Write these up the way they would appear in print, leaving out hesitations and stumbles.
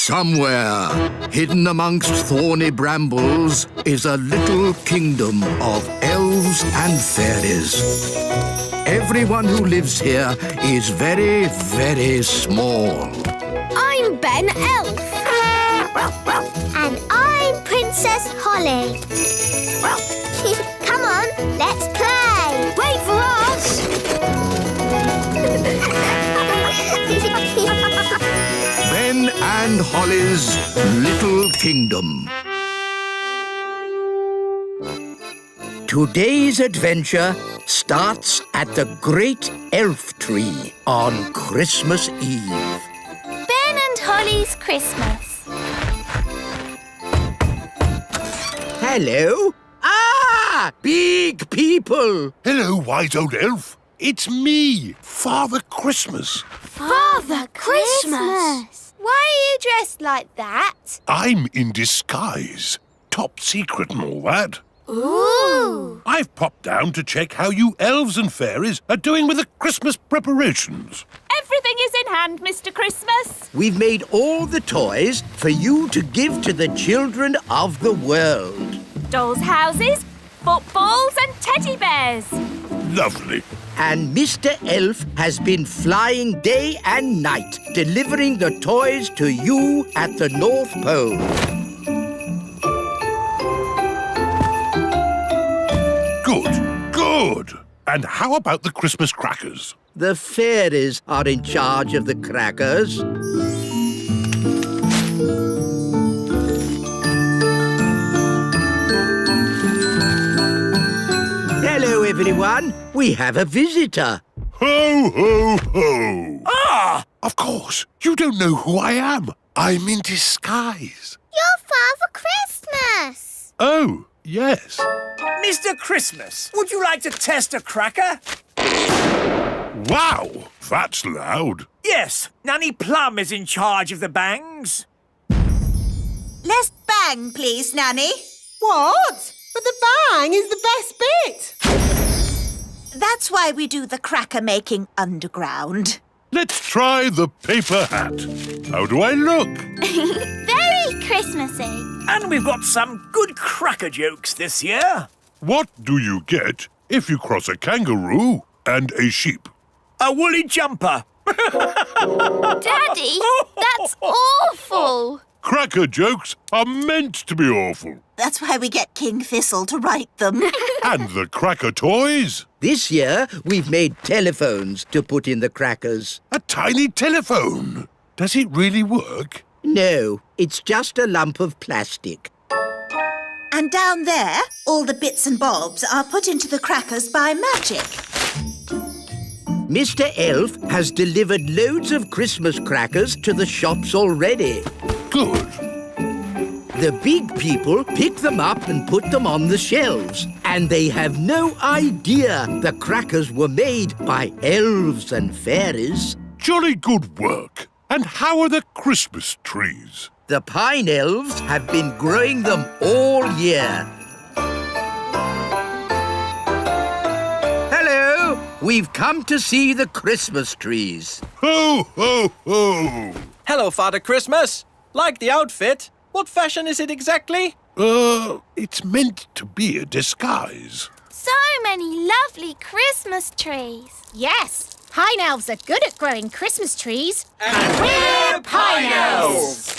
Somewhere, hidden amongst thorny brambles, is a little kingdom of elves and fairies. Everyone who lives here is very, very small. I'm Ben Elf. And I'm Princess Holly. Come on, let's play. Wait for us. Ben and Holly's Little Kingdom. Today's adventure starts at the Great Elf Tree on Christmas Eve. Ben and Holly's Christmas. Hello? Ah! Big people! Hello, wise old elf. It's me, Father Christmas. Father Christmas. Why are you dressed like that? I'm in disguise. Top secret and all that. Ooh. I've popped down to check how you elves and fairies are doing with the Christmas preparations. Everything is in hand, Mr. Christmas. We've made all the toys for you to give to the children of the world. Dolls' houses, footballs and teddy bears. Lovely. And Mr. Elf has been flying day and night, delivering the toys to you at the North Pole. Good. And how about the Christmas crackers? The fairies are in charge of the crackers. Hello, everyone. We have a visitor. Ho, ho, ho. Ah! Of course. You don't know who I am. I'm in disguise. You're Father Christmas. Oh, yes. Mr. Christmas, would you like to test a cracker? Wow, that's loud. Yes, Nanny Plum is in charge of the bangs. Less bang, please, Nanny. What? But the bang is the best bit. That's why we do the cracker making underground. Let's try the paper hat. How do I look? Very Christmassy. And we've got some good cracker jokes this year. What do you get if you cross a kangaroo and a sheep? A woolly jumper. Daddy, that's awful. Cracker jokes are meant to be awful. That's why we get King Thistle to write them. And the cracker toys. This year, we've made telephones to put in the crackers. A tiny telephone. Does it really work? No, it's just a lump of plastic. And down there, all the bits and bobs are put into the crackers by magic. Mr. Elf has delivered loads of Christmas crackers to the shops already. Good. The big people pick them up and put them on the shelves. And they have no idea the crackers were made by elves and fairies. Jolly good work. And how are the Christmas trees? The pine elves have been growing them all year. Hello! We've come to see the Christmas trees. Ho, ho, ho! Hello, Father Christmas. Like the outfit. What fashion is it exactly? It's meant to be a disguise. So many lovely Christmas trees. Yes, pine elves are good at growing Christmas trees. And we're Pine Elves!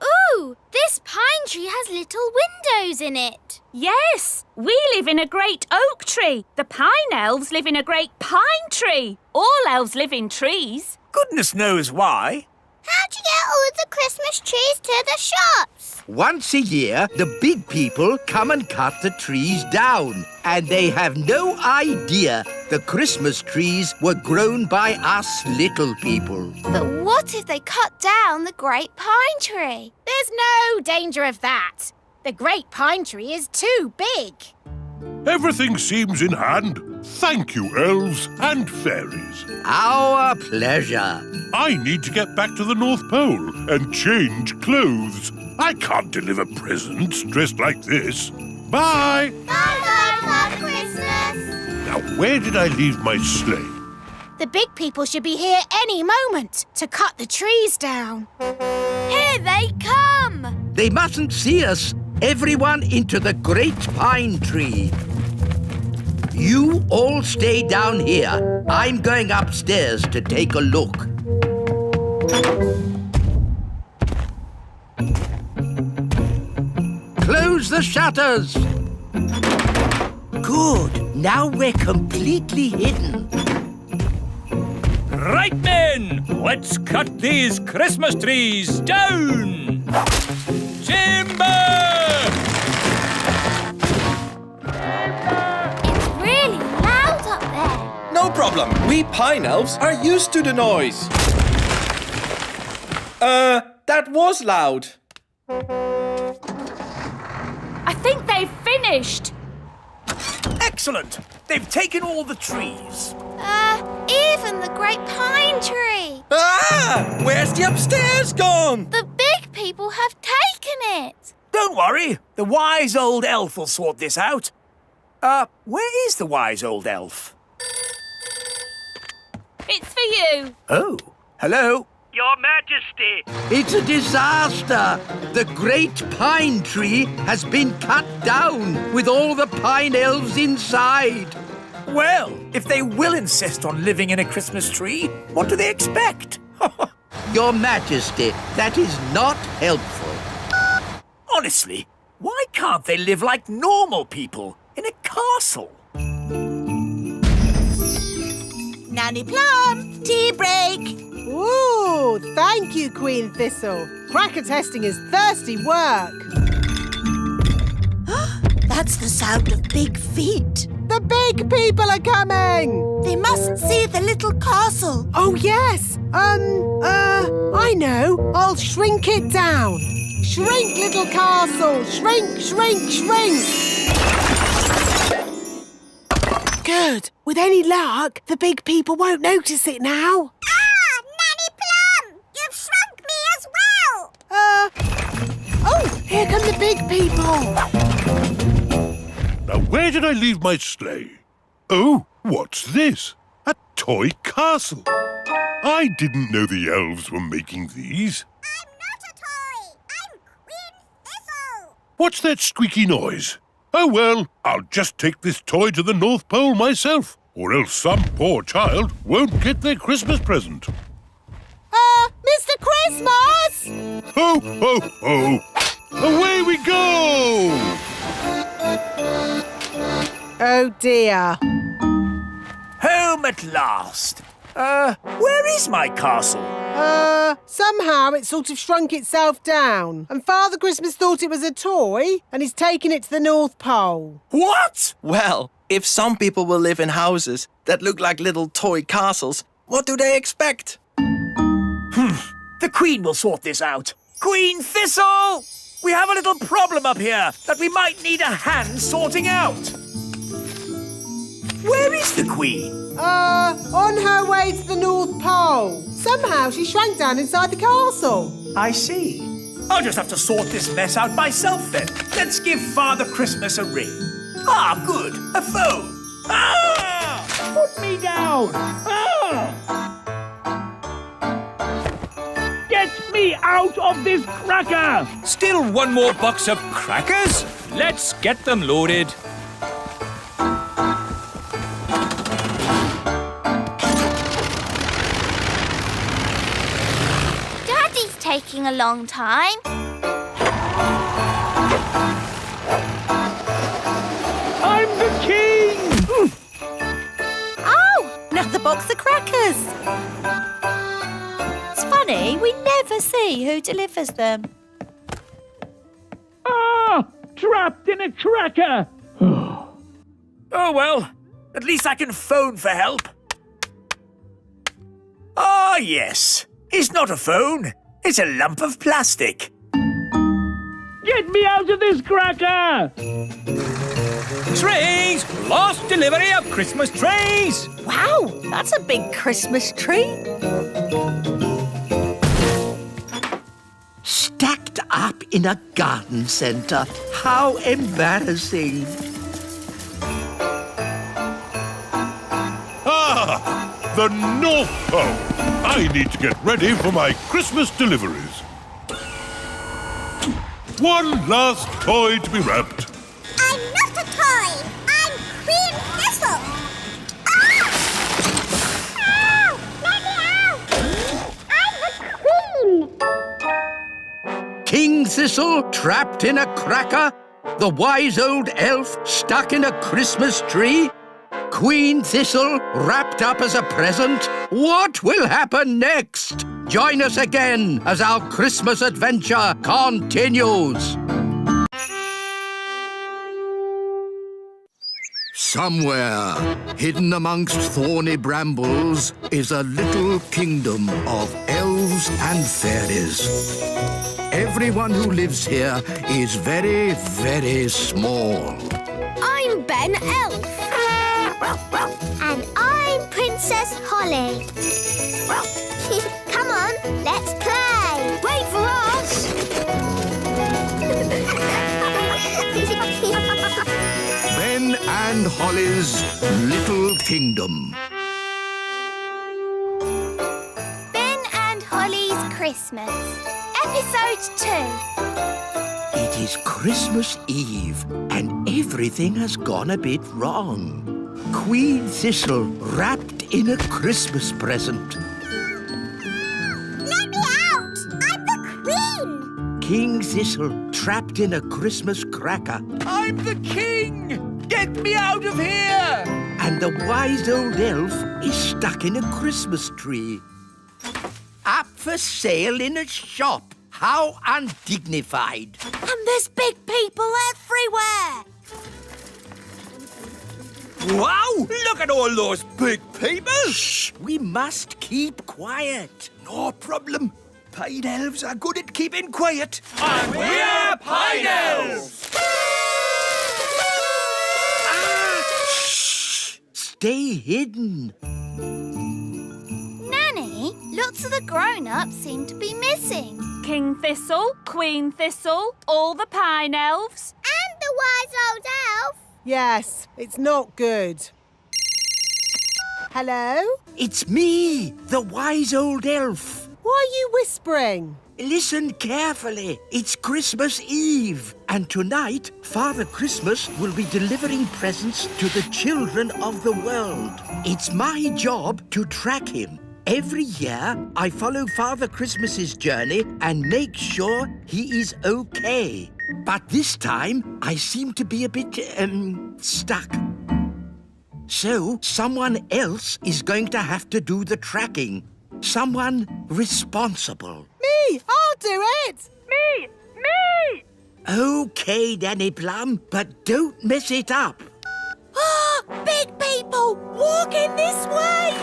Ooh, this pine tree has little windows in it. Yes, we live in a great oak tree. The pine elves live in a great pine tree. All elves live in trees. Goodness knows why. How'd you get all the Christmas trees to the shops? Once a year, the big people come and cut the trees down. And they have no idea the Christmas trees were grown by us little people. But what if they cut down the great pine tree? There's no danger of that. The great pine tree is too big. Everything seems in hand. Thank you, elves and fairies. Our pleasure. I need to get back to the North Pole and change clothes. I can't deliver presents dressed like this. Bye! Bye-bye, Father Christmas. Now, where did I leave my sleigh? The big people should be here any moment to cut the trees down. Here they come! They mustn't see us. Everyone into the great pine tree. You all stay down here. I'm going upstairs to take a look. Close the shutters. Good. Now we're completely hidden. Right, men! Let's cut these Christmas trees down! Timber! It's really loud up there. No problem. We pine elves are used to the noise. That was loud. I think they've finished. Excellent! They've taken all the trees. Even the great pine tree. Ah! Where's the upstairs gone? The big people have taken it. Don't worry, the wise old elf will sort this out. Where is the wise old elf? It's for you. Oh, hello. Your Majesty! It's a disaster. The great pine tree has been cut down with all the pine elves inside. Well, if they will insist on living in a Christmas tree, what do they expect? Your Majesty, that is not helpful. Honestly, why can't they live like normal people in a castle? Nanny Plum, tea break. Ooh, thank you, Queen Thistle. Cracker testing is thirsty work. That's the sound of big feet. The big people are coming. They mustn't see the little castle. Oh, yes. I know. I'll shrink it down. Shrink, little castle. Shrink, shrink, shrink. Good. With any luck, the big people won't notice it now. Nanny Plum! You've shrunk me as well! Oh, here come the big people. Now, where did I leave my sleigh? Oh, what's this? A toy castle. I didn't know the elves were making these. I'm not a toy! I'm Queen Thistle! What's that squeaky noise? Oh, well, I'll just take this toy to the North Pole myself, or else some poor child won't get their Christmas present. Mr. Christmas! Ho, ho, ho! Away we go! Oh, dear. Home at last. Where is my castle? Somehow it sort of shrunk itself down. And Father Christmas thought it was a toy and he's taken it to the North Pole. What? Well, if some people will live in houses that look like little toy castles, what do they expect? The Queen will sort this out. Queen Thistle! We have a little problem up here that we might need a hand sorting out. Where is the Queen? On her way to the North Pole. Somehow she shrank down inside the castle. I see. I'll just have to sort this mess out myself then. Let's give Father Christmas a ring. Ah, good. A phone. Ah! Put me down. Ah! Get me out of this cracker! Still one more box of crackers? Let's get them loaded. Daddy's taking a long time. I'm the king! Oh, another box of crackers. It's funny, we never see who delivers them. Ah! Trapped in a cracker! Oh, well, at least I can phone for help. Ah, yes. It's not a phone. It's a lump of plastic. Get me out of this cracker! Trees! Last delivery of Christmas trees! Wow, that's a big Christmas tree. Stacked up in a garden centre. How embarrassing. Ah! the North Pole. I need to get ready for my Christmas deliveries. One last toy to be wrapped. I'm not a toy. I'm Queen Thistle. Ah! Ow! Let me out! I'm the Queen. King Thistle trapped in a cracker? The wise old elf stuck in a Christmas tree? Queen Thistle wrapped up as a present? What will happen next? Join us again as our Christmas adventure continues. Somewhere, hidden amongst thorny brambles, is a little kingdom of elves and fairies. Everyone who lives here is very, very small. I'm Ben Elf. And I'm Princess Holly. Come on, let's play. Wait for us. Ben and Holly's Little Kingdom. Ben and Holly's Christmas. Episode 2. It is Christmas Eve, and everything has gone a bit wrong. Queen Thistle wrapped in a Christmas present. Let me out! I'm the Queen. King Thistle trapped in a Christmas cracker. I'm the king! Get me out of here! And the wise old elf is stuck in a Christmas tree. Up for sale in a shop. How undignified. And there's big people everywhere. Wow! Look at all those big people! Shh! We must keep quiet. No problem. Pine elves are good at keeping quiet. And we're Pine Elves! Shh! Stay hidden. Nanny, lots of the grown-ups seem to be missing. King Thistle, Queen Thistle, all the Pine Elves. And the wise old elf. Yes, it's not good. Hello? It's me, the wise old elf. Why are you whispering? Listen carefully. It's Christmas Eve. And tonight, Father Christmas will be delivering presents to the children of the world. It's my job to track him. Every year, I follow Father Christmas's journey and make sure he is okay. But this time, I seem to be a bit, stuck. So, someone else is going to have to do the tracking. Someone responsible. Me! I'll do it! Me! Me! Okay, Danny Plum, but don't mess it up. Big people, walking this way.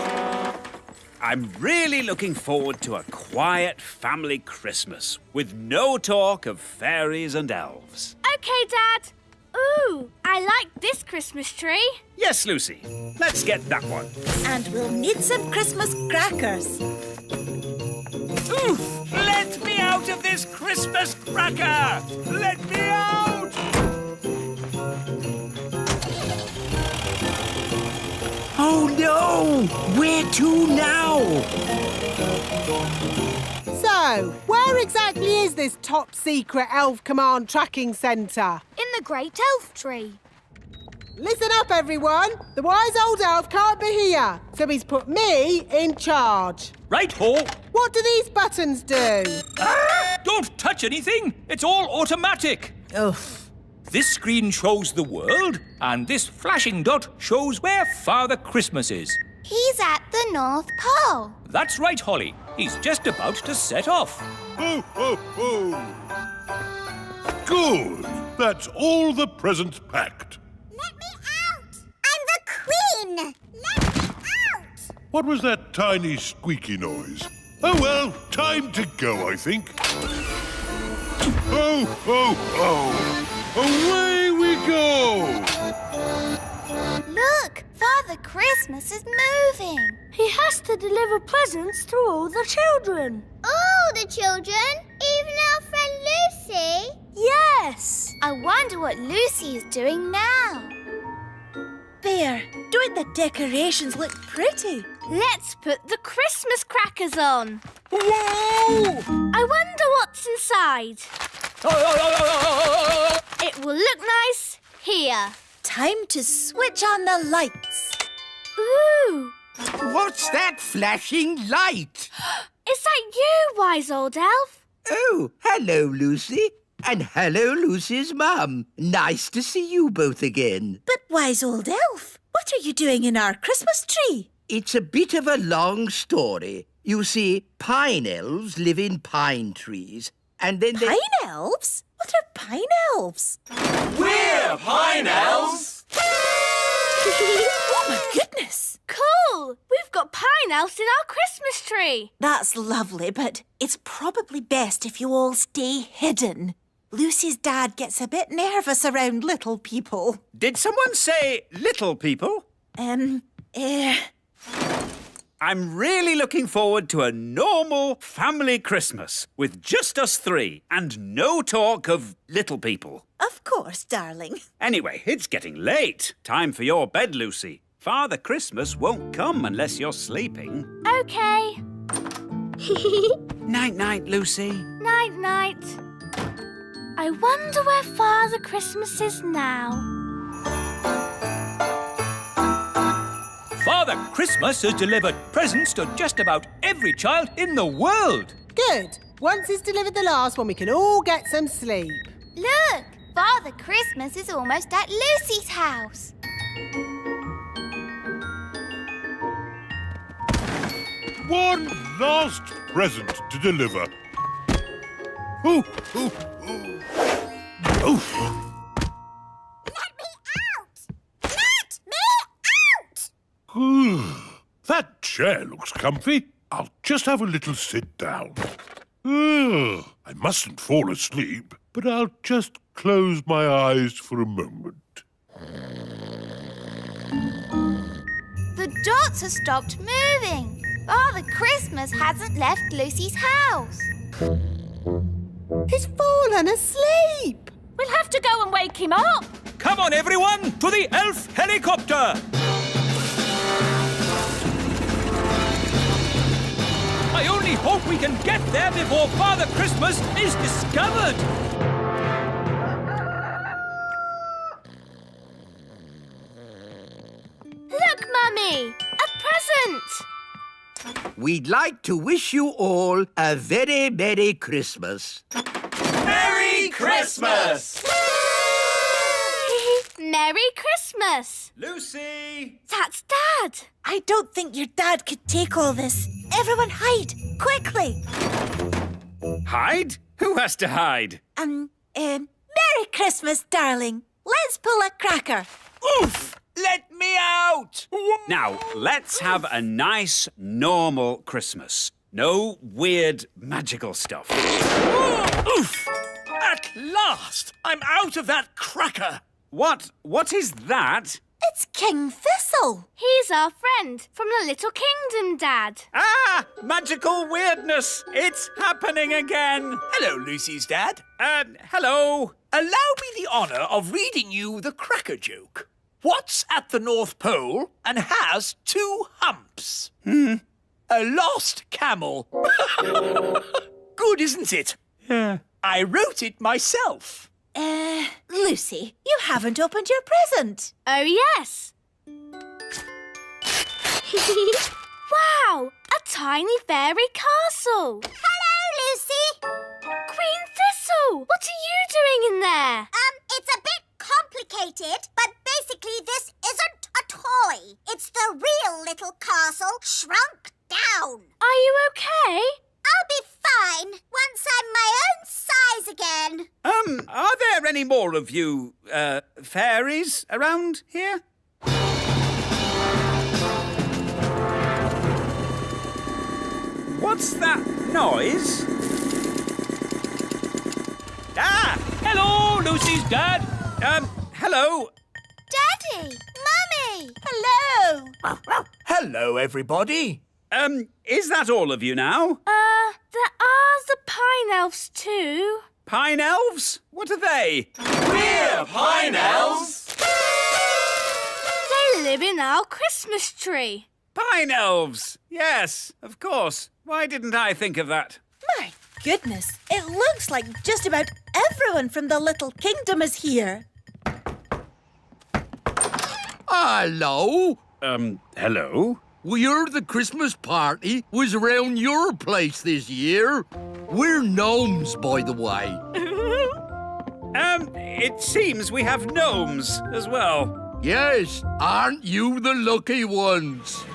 I'm really looking forward to a quiet family Christmas with no talk of fairies and elves. Okay, Dad. Ooh, I like this Christmas tree. Yes, Lucy. Let's get that one. And we'll need some Christmas crackers. Oof! Let me out of this Christmas cracker! Let me out! Oh no! Where to now? So, where exactly is this top-secret Elf Command Tracking Centre? In the Great Elf Tree. Listen up, everyone. The wise old elf can't be here, so he's put me in charge. Right, Ho! What do these buttons do? Don't touch anything! It's all automatic! Oof. This screen shows the world, and this flashing dot shows where Father Christmas is. He's at the North Pole. That's right, Holly. He's just about to set off. Ho, ho, ho! Good. That's all the presents packed. Let me out! I'm the Queen! Let me out! What was that tiny squeaky noise? Oh, well, time to go, I think. Ho, ho, ho! Away we go! Look, Father Christmas is moving. He has to deliver presents to all the children. All the children? Even our friend Lucy? Yes. I wonder what Lucy is doing now. There, don't the decorations look pretty? Let's put the Christmas crackers on. Whoa! I wonder what's inside. It will look nice here. Time to switch on the lights. Ooh! What's that flashing light? Is that you, wise old elf? Oh, hello, Lucy. And hello, Lucy's mum. Nice to see you both again. But wise old elf, what are you doing in our Christmas tree? It's a bit of a long story. You see, pine elves live in pine trees, and then Pine elves? What are pine elves? We're Pine Elves! Oh, my goodness! Cool! We've got pine elves in our Christmas tree. That's lovely, but it's probably best if you all stay hidden. Lucy's dad gets a bit nervous around little people. Did someone say little people? I'm really looking forward to a normal family Christmas with just us three and no talk of little people. Of course, darling. Anyway, it's getting late. Time for your bed, Lucy. Father Christmas won't come unless you're sleeping. Okay. Night-night, Lucy. Night-night. I wonder where Father Christmas is now. Father Christmas has delivered presents to just about every child in the world. Good. Once he's delivered the last one, we can all get some sleep. Look, Father Christmas is almost at Lucy's house. One last present to deliver. Oh, oh, oh. Oh. Let me out! Let me out! That chair looks comfy. I'll just have a little sit down. I mustn't fall asleep, but I'll just close my eyes for a moment. The dots have stopped moving. Father Christmas hasn't left Lucy's house. He's fallen asleep. We'll have to go and wake him up. Come on, everyone, to the elf helicopter. I only hope we can get there before Father Christmas is discovered. Look, Mummy! A present! We'd like to wish you all a very Merry Christmas. Merry Christmas! Merry Christmas! Lucy! That's Dad! I don't think your dad could take all this. Everyone hide, quickly. Hide? Who has to hide? Merry Christmas, darling. Let's pull a cracker. Oof! Let me out! Now, let's have a nice, normal Christmas. No weird, magical stuff. Oof! At last! I'm out of that cracker! What is that? It's King Thistle. He's our friend from the Little Kingdom, Dad. Ah! Magical weirdness! It's happening again! Hello, Lucy's dad. Hello. Allow me the honour of reading you the cracker joke. What's at the North Pole and has 2 humps? A lost camel. Good, isn't it? Yeah. I wrote it myself. Lucy, you haven't opened your present. Oh, yes. Wow! A tiny fairy castle. Hello, Lucy. Queen Thistle, what are you doing in there? It's a bit complicated, but basically this isn't a toy. It's the real little castle shrunk down. Are you okay? I'll be fine once I'm my own size again. Are there any more of you, fairies around here? What's that noise? Ah! Hello, Lucy's dad. Hello. Daddy! Mummy! Hello. Hello, everybody. Is that all of you now? There are the pine elves too. Pine elves? What are they? We're Pine Elves. They live in our Christmas tree. Pine elves! Yes, of course. Why didn't I think of that? My goodness, it looks like just about everyone from the Little Kingdom is here. Hello. Hello? We heard the Christmas party was around your place this year. We're gnomes, by the way. It seems we have gnomes as well. Yes, aren't you the lucky ones?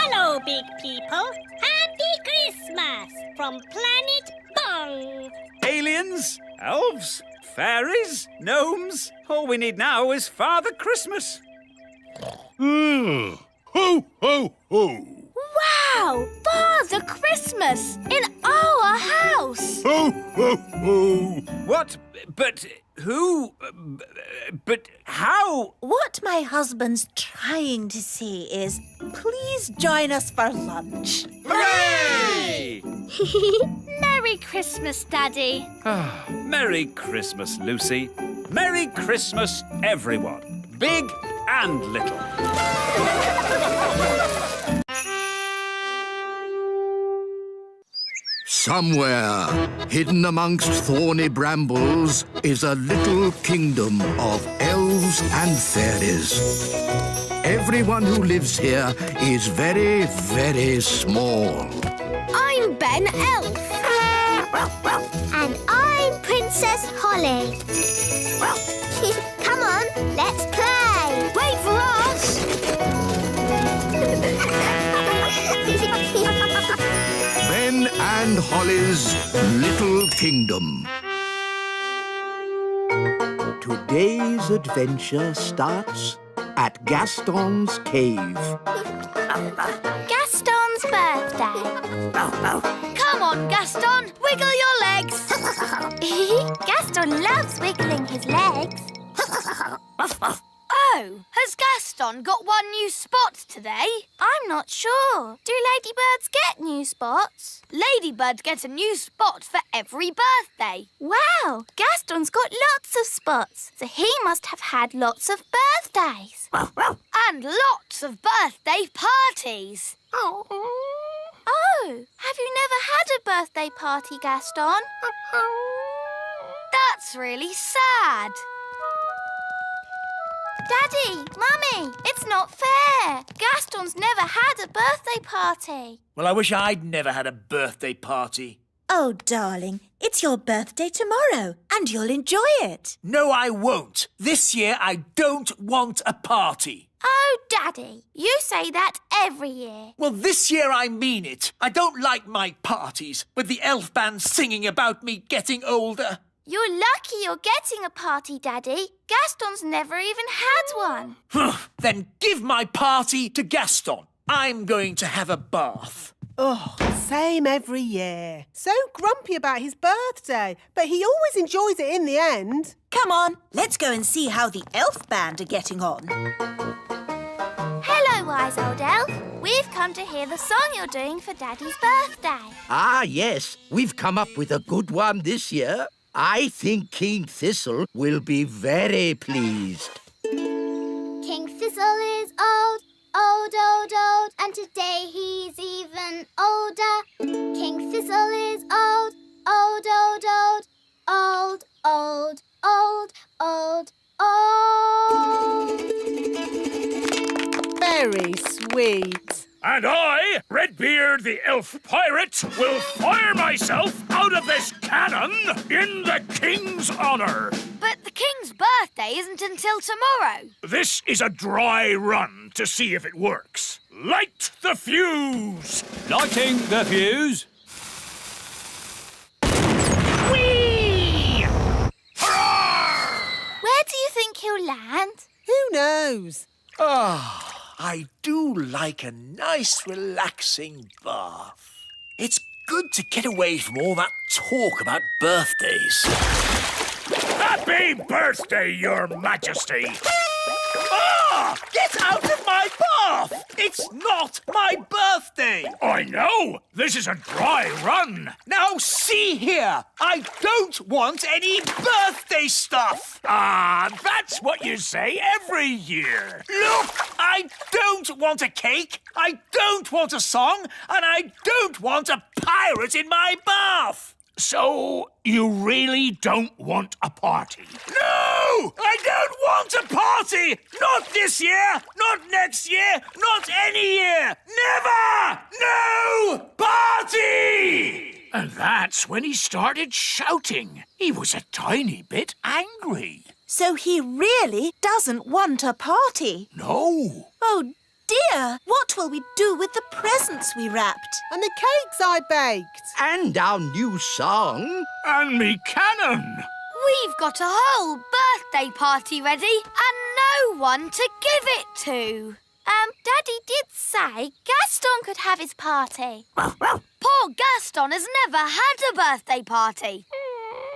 Hello, big people. Happy Christmas from Planet Bung. Aliens? Elves? Fairies? Gnomes? All we need now is Father Christmas. Ho, ho, ho! Wow! Father Christmas in our house! Ho, ho, ho! What? But who? But how? What my husband's trying to say is, please join us for lunch. Hooray! Merry Christmas, Daddy. Merry Christmas, Lucy. Merry Christmas, everyone. Big and little. Somewhere, hidden amongst thorny brambles, is a little kingdom of elves and fairies. Everyone who lives here is very, very small. I'm Ben Elf. And I'm Princess Holly. Come on, let's play. Wait for us. Ben and Holly's Little Kingdom. Today's adventure starts at Gaston's cave. Gaston's birthday. Come on, Gaston, wiggle your legs. Gaston loves wiggling his legs. Oh, has Gaston got one new spot today? I'm not sure. Do ladybirds get new spots? Ladybirds get a new spot for every birthday. Wow, Gaston's got lots of spots, so he must have had lots of birthdays. And lots of birthday parties. Oh, have you never had a birthday party, Gaston? That's really sad. Daddy, Mummy, it's not fair. Gaston's never had a birthday party. Well, I wish I'd never had a birthday party. Oh, darling, it's your birthday tomorrow, and you'll enjoy it. No, I won't. This year, I don't want a party. Oh, Daddy, you say that every year. Well, this year I mean it. I don't like my parties, with the elf band singing about me getting older. You're lucky you're getting a party, Daddy. Gaston's never even had one. Then give my party to Gaston. I'm going to have a bath. Oh, same every year. So grumpy about his birthday, but he always enjoys it in the end. Come on, let's go and see how the elf band are getting on. Hello, wise old elf. We've come to hear the song you're doing for Daddy's birthday. Ah, yes. We've come up with a good one this year. I think King Thistle will be very pleased. King Thistle is old, old, old, old, and today he's even older. King Thistle is old, old, old, old, old, old, old, old, old. Very sweet. And I, Redbeard the Elf Pirate, will fire myself out of this cannon in the King's honour. But the King's birthday isn't until tomorrow. This is a dry run to see if it works. Light the fuse! Lighting the fuse. Whee! Hurrah! Where do you think he'll land? Who knows? I do like a nice, relaxing bath. It's good to get away from all that talk about birthdays. Happy birthday, Your Majesty! Ah! Get out of my bath! It's not my birthday! I know! This is a dry run! Now see here! I don't want any birthday stuff! Ah, that's what you say every year! Look! I don't want a cake, I don't want a song, and I don't want a pirate in my bath! So, you really don't want a party? No! I don't want a party! Not this year! Not next year! Not any year! Never! No! Party! And that's when he started shouting. He was a tiny bit angry. So he really doesn't want a party? No. Oh, dear! What will we do with the presents we wrapped? And the cakes I baked. And our new song. And me cannon. We've got a whole birthday party ready and no one to give it to. Daddy did say Gaston could have his party. Poor Gaston has never had a birthday party.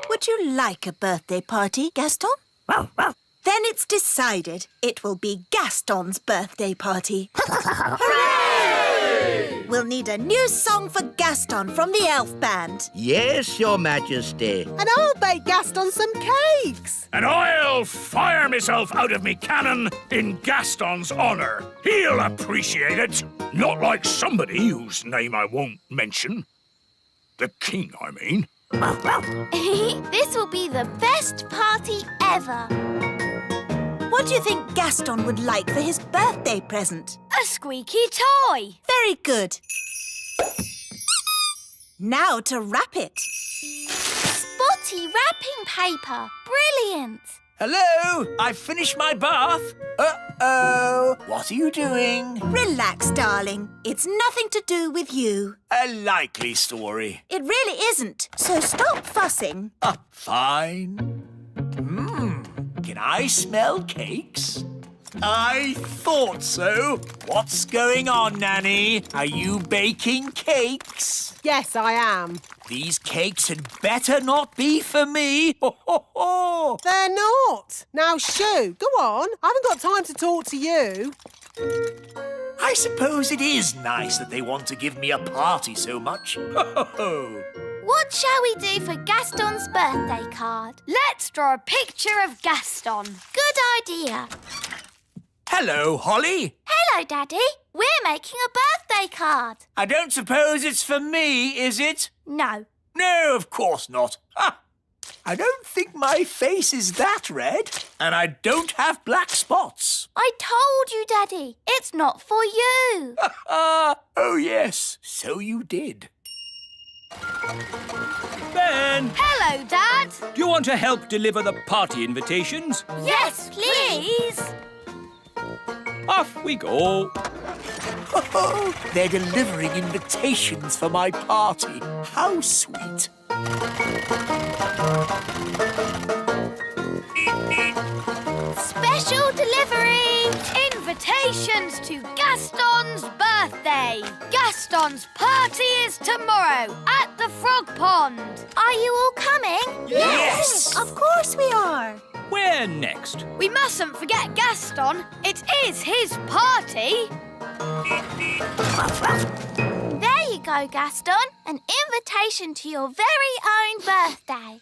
Would you like a birthday party, Gaston? Then it's decided. It will be Gaston's birthday party. Hooray! We'll need a new song for Gaston from the elf band. Yes, Your Majesty. And I'll bake Gaston some cakes. And I'll fire myself out of me cannon in Gaston's honour. He'll appreciate it. Not like somebody whose name I won't mention. The king, I mean. This will be the best party ever. What do you think Gaston would like for his birthday present? A squeaky toy. Very good. Now to wrap it. Spotty wrapping paper. Brilliant. Hello? I've finished my bath. Uh-oh. What are you doing? Relax, darling. It's nothing to do with you. A likely story. It really isn't. So stop fussing. Fine. Can I smell cakes? I thought so. What's going on, Nanny? Are you baking cakes? Yes, I am. These cakes had better not be for me. Ho, ho, ho. They're not. Now, shoo, go on. I haven't got time to talk to you. I suppose it is nice that they want to give me a party so much. Ho, ho, ho. What shall we do for Gaston's birthday card? Let's draw a picture of Gaston. Good idea. Hello, Holly. Hello, Daddy. We're making a birthday card. I don't suppose it's for me, is it? No. No, of course not. Ha! I don't think my face is that red, and I don't have black spots. I told you, Daddy. It's not for you. Oh, yes, so you did. Ben, Hello, Dad. do you want to help deliver the party invitations? Yes, please. Off we go. They're delivering invitations for my party. How sweet. Special delivery. Invitations to Gaston's birthday. Gaston's party is tomorrow at the Frog Pond. Are you all coming? Yes! Of course we are. Where next? We mustn't forget Gaston. It is his party. There you go, Gaston. An invitation to your very own birthday.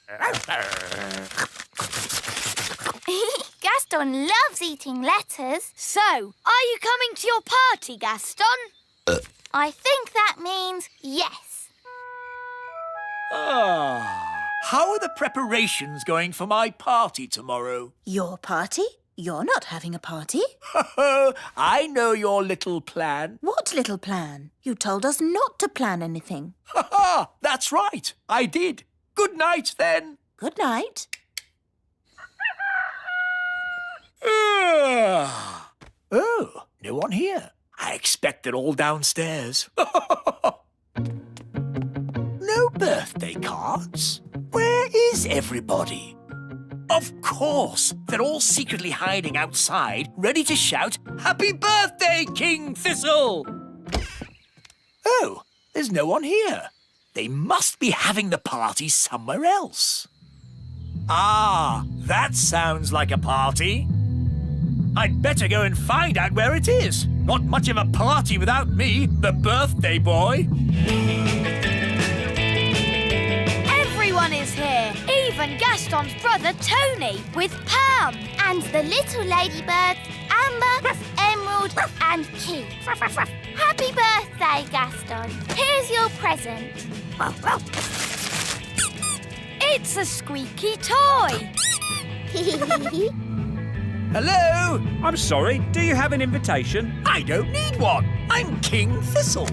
Gaston loves eating letters. So, are you coming to your party, Gaston? I think that means yes. How are the preparations going for my party tomorrow? Your party? You're not having a party. I know your little plan. What little plan? You told us not to plan anything. That's right. I did. Good night, then. Good night. Oh, no one here. I expect they're all downstairs. No birthday cards? Where is everybody? Of course, they're all secretly hiding outside, ready to shout, "Happy birthday, King Thistle!" Oh, there's no one here. They must be having the party somewhere else. Ah, that sounds like a party. I'd better go and find out where it is. Not much of a party without me, the birthday boy. Everyone is here, even Gaston's brother Tony with Pam. And the little ladybirds, Amber, Emerald and Keith. Happy birthday, Gaston. Here's your present. It's a squeaky toy. Hello? I'm sorry, do you have an invitation? I don't need one. I'm King Thistle.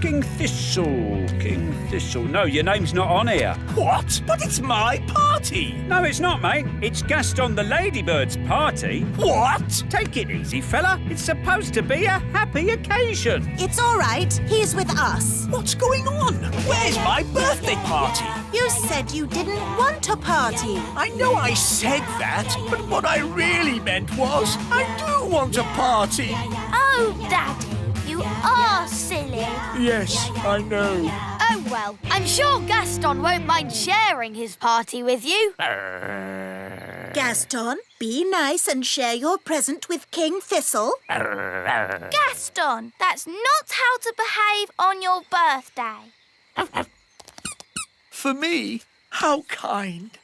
King Thistle, King Thistle. No, your name's not on here. What? But it's my party. No, it's not, mate. It's Gaston the Ladybird's party. What? Take it easy, fella. It's supposed to be a happy occasion. It's all right. He's with us. What's going on? Where's my birthday party? You said you didn't want a party. I know I said that, but what I really meant was I do want a party. Oh, Daddy, you are silly. Yes, I know. Oh, well, I'm sure Gaston won't mind sharing his party with you. Gaston, be nice and share your present with King Thistle. Gaston, that's not how to behave on your birthday. For me? How kind.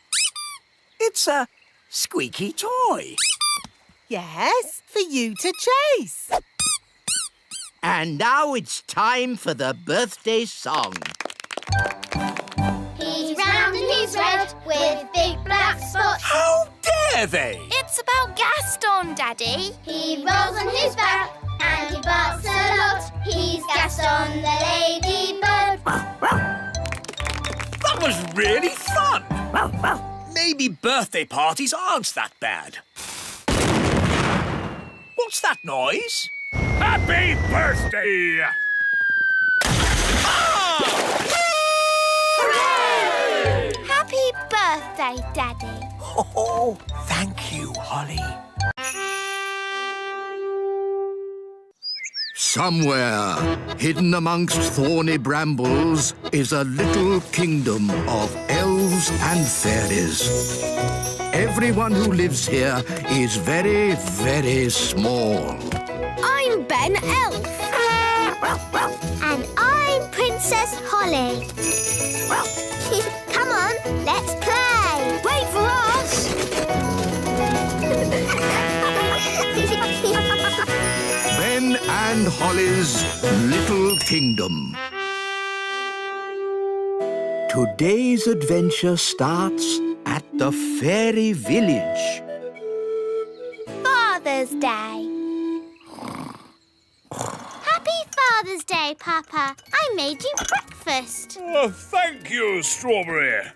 It's a squeaky toy. Yes, for you to chase. And now it's time for the birthday song. He's round and he's red with big black spots. How dare they? It's about Gaston, Daddy. He rolls on his back and he barks a lot. He's Gaston the ladybird. That was really fun. Maybe birthday parties aren't that bad. What's that noise? Happy birthday! Hooray! Happy birthday, Daddy. Oh, thank you, Holly. Somewhere, hidden amongst thorny brambles, is a little kingdom of elves and fairies. Everyone who lives here is very, very small. I'm Ben Elf. And I'm Princess Holly. Come on, let's play. Wait for us. Ben and Holly's Little Kingdom. Today's adventure starts at the fairy village. Father's Day. Happy Father's Day, Papa. I made you breakfast. Oh, thank you, Strawberry.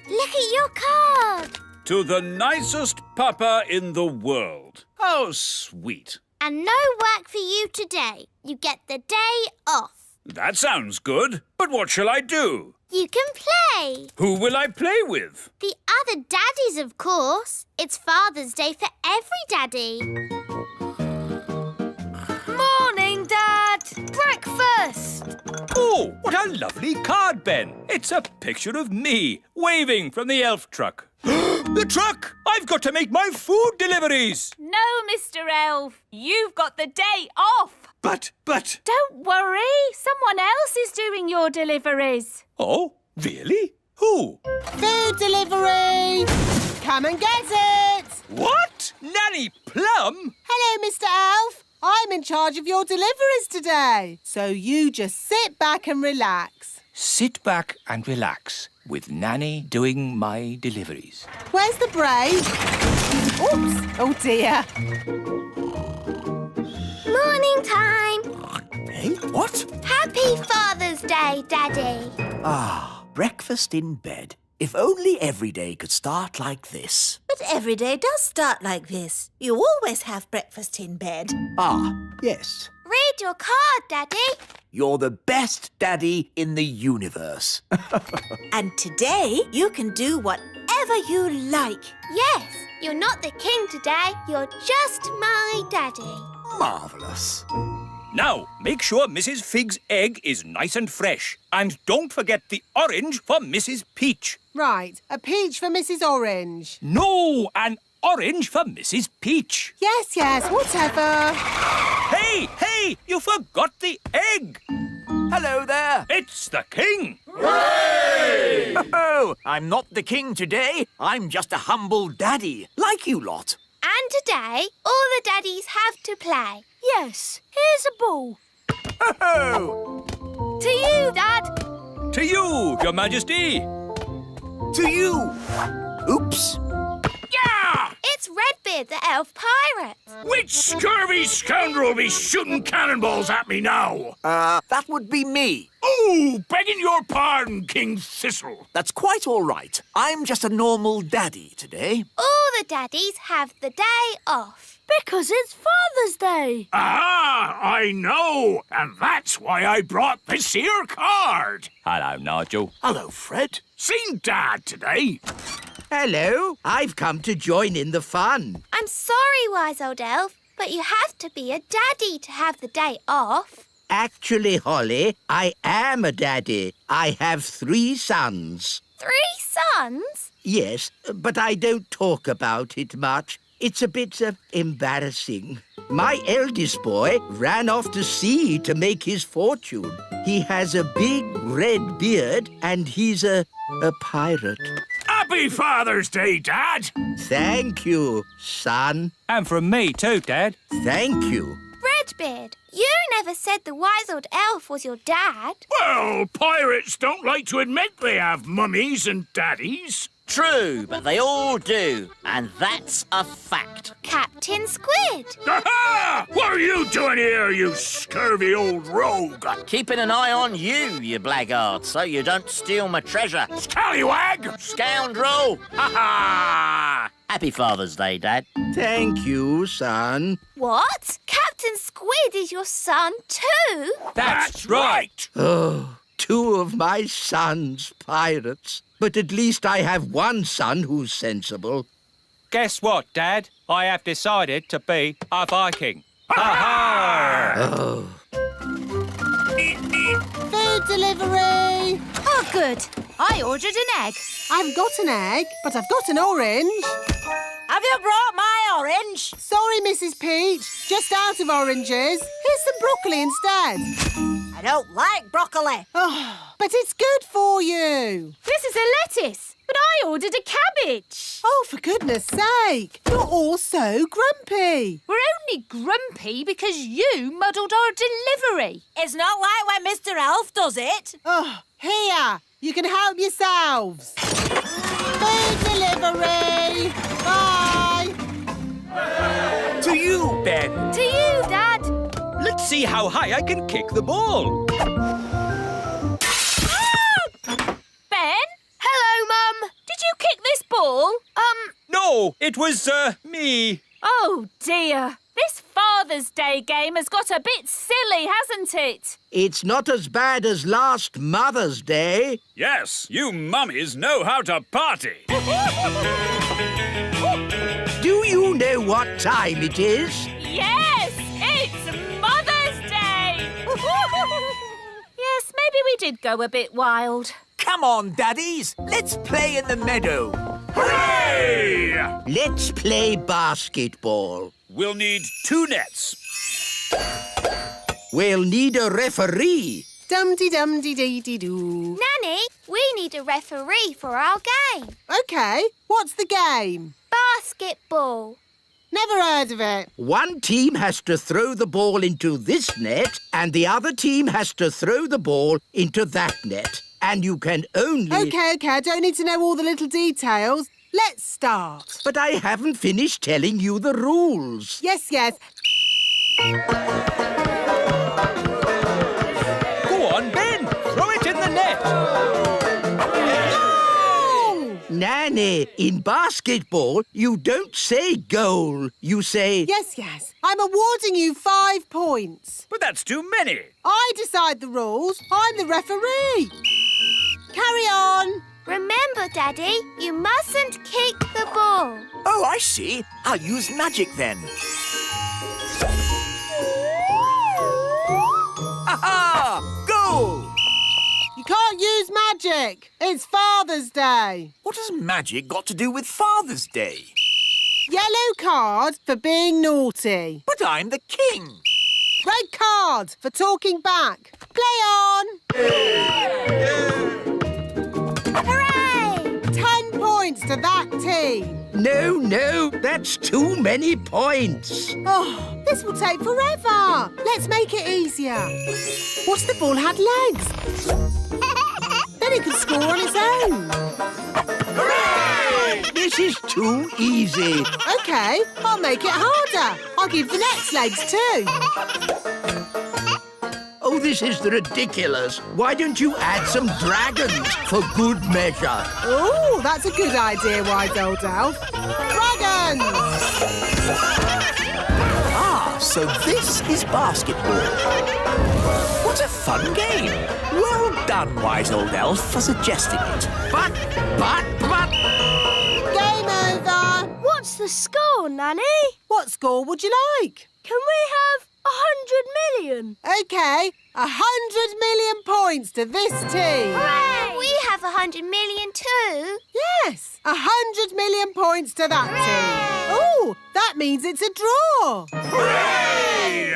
Look at your card. To the nicest papa in the world. How sweet. And no work for you today. You get the day off. That sounds good. But what shall I do? You can play. Who will I play with? The other daddies, of course. It's Father's Day for every daddy. Morning, Dad. Breakfast. Oh, what a lovely card, Ben. It's a picture of me waving from the elf truck. The truck! I've got to make my food deliveries. No, Mr. Elf. You've got the day off. But... Don't worry. Someone else is doing your deliveries. Oh, really? Who? Food delivery. Come and get it. What? Nanny Plum? Hello, Mr. Elf. I'm in charge of your deliveries today. So you just sit back and relax. Sit back and relax with Nanny doing my deliveries. Where's the break? Oops. Oh, dear. Morning time. Hey, what? Happy Father's Day, Daddy. Ah, breakfast in bed. If only every day could start like this. But every day does start like this. You always have breakfast in bed. Ah, yes. Read your card, Daddy. You're the best daddy in the universe. And today you can do whatever you like. Yes, you're not the king today. You're just my daddy. Marvellous. Now, make sure Mrs. Fig's egg is nice and fresh. And don't forget the orange for Mrs. Peach. Right, a peach for Mrs. Orange. No, an orange for Mrs. Peach. Yes, whatever. Hey, Hey, you forgot the egg. Hello there. It's the king. Oh, I'm not the king today. I'm just a humble daddy, like you lot. And today, all the daddies have to play. Yes, here's a ball. Oh, To you, Dad. To you, Your Majesty. to you. Oops. Yeah! It's Redbeard, the elf pirate. Which scurvy scoundrel will be shooting cannonballs at me now? That would be me. Oh, begging your pardon, King Thistle. That's quite all right. I'm just a normal daddy today. All the daddies have the day off. Because it's Father's Day. Ah, I know. And that's why I brought this here card. Hello, Nigel. Hello, Fred. Seen Dad today. Hello, I've come to join in the fun. I'm sorry, wise old elf, but you have to be a daddy to have the day off. Actually, Holly, I am a daddy. I have 3 sons. 3 sons? Yes, but I don't talk about it much. It's a bit embarrassing. My eldest boy ran off to sea to make his fortune. He has a big red beard and he's a pirate. Happy Father's Day, Dad. Thank you, son. And from me too, Dad. Thank you. Redbeard, you never said the wise old elf was your dad. Well, pirates don't like to admit they have mummies and daddies. True, but they all do. And that's a fact. Captain Squid. Aha! What are you doing here, you scurvy old rogue? Keeping an eye on you, you blackguard, so you don't steal my treasure. Scallywag! Scoundrel! Ha ha! Happy Father's Day, Dad. Thank you, son. What? Captain Squid is your son too? That's right! Oh, 2 of my sons pirates. But at least I have 1 son who's sensible. Guess what, Dad? I have decided to be a Viking. Ha-ha! Oh. Food delivery! Oh, good. I ordered an egg. I've got an egg, but I've got an orange. Have you brought my orange? Sorry, Mrs. Peach. Just out of oranges. Here's some broccoli instead. I don't like broccoli. Oh, but it's good for you. This is a lettuce, but I ordered a cabbage. Oh, for goodness sake. You're all so grumpy. We're only grumpy because you muddled our delivery. It's not like when Mr. Elf does it. Oh, here. You can help yourselves. Food delivery. Bye. To you, Ben. To you, Dad. Let's see how high I can kick the ball. Ben, Hello, Mum. did you kick this ball? No, it was, me. Oh, dear. This Father's Day game has got a bit silly, hasn't it? It's not as bad as last Mother's Day. Yes, you mummies know how to party. Do you know what time it is? Yes, it's Mother's Day. Yes, maybe we did go a bit wild. Come on, daddies. Let's play in the meadow. Hooray! Let's play basketball. We'll need 2 nets. We'll need a referee. Dum-de-dum-de-dee-dee-doo. Nanny, we need a referee for our game. OK, what's the game? Basketball. Never heard of it. 1 team has to throw the ball into this net and the other team has to throw the ball into that net. And you can only... OK, I don't need to know all the little details. Let's start. But I haven't finished telling you the rules. Yes. Go on, Ben. Throw it in the net. Goal! Nanny, in basketball, you don't say goal. You say... Yes. I'm awarding you 5 points. But that's too many. I decide the rules. I'm the referee. Carry on. Remember, Daddy, you mustn't kick the ball. Oh, I see. I'll use magic then. Aha! Goal! You can't use magic. It's Father's Day. What has magic got to do with Father's Day? Yellow card for being naughty. But I'm the king. Red card for talking back. Play on! Hooray! 10 points to that team. No, that's too many points. Oh, this will take forever. Let's make it easier. What if the ball had legs? Then he could score on his own. Hooray! This is too easy. OK, I'll make it harder. I'll give the next legs too. Oh, this is ridiculous. Why don't you add some dragons for good measure? Oh, that's a good idea, Wise Old Elf. Dragons! Ah, so this is basketball. What a fun game. Well done, Wise Old Elf, for suggesting it. But... Game over. What's the score, Nanny? What score would you like? Can we have 100 million? OK, 100 million points to this team. Hooray! We have 100 million too. Yes, 100 million points to that team. Oh, that means it's a draw. Hooray!